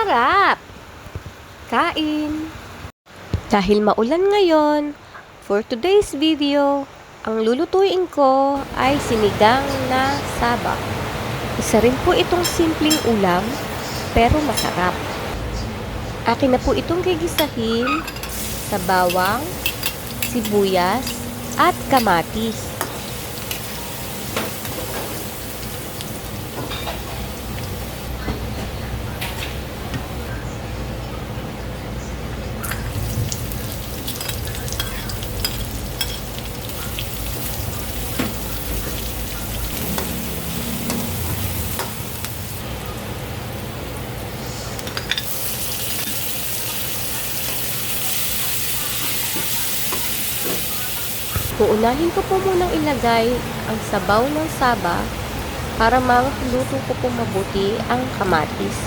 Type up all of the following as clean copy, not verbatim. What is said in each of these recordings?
sarap! Kain! Dahil maulan ngayon, for today's video, ang lulutuin ko ay sinigang na saba. Isa rin po itong simpleng ulam, pero masarap. Akin na po itong gigisahin sa bawang, sibuyas, at kamatis. Uunahin ko po munang ilagay ang sabaw ng saba para maluto ko po mabuti ang kamatis.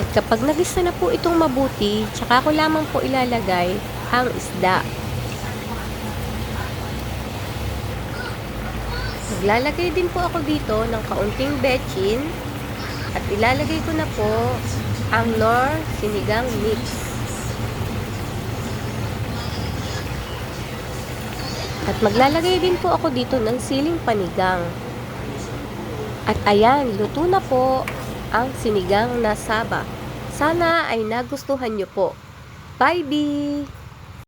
At kapag nagisa na po itong mabuti, tsaka ko lamang po ilalagay ang isda. Maglalagay din po ako dito ng kaunting bechin at ilalagay ko na po ang Knorr sinigang mix. At maglalagay din po ako dito ng siling panigang. At ayan, luto na po ang sinigang na saba. Sana ay nagustuhan nyo po. Bye-bye!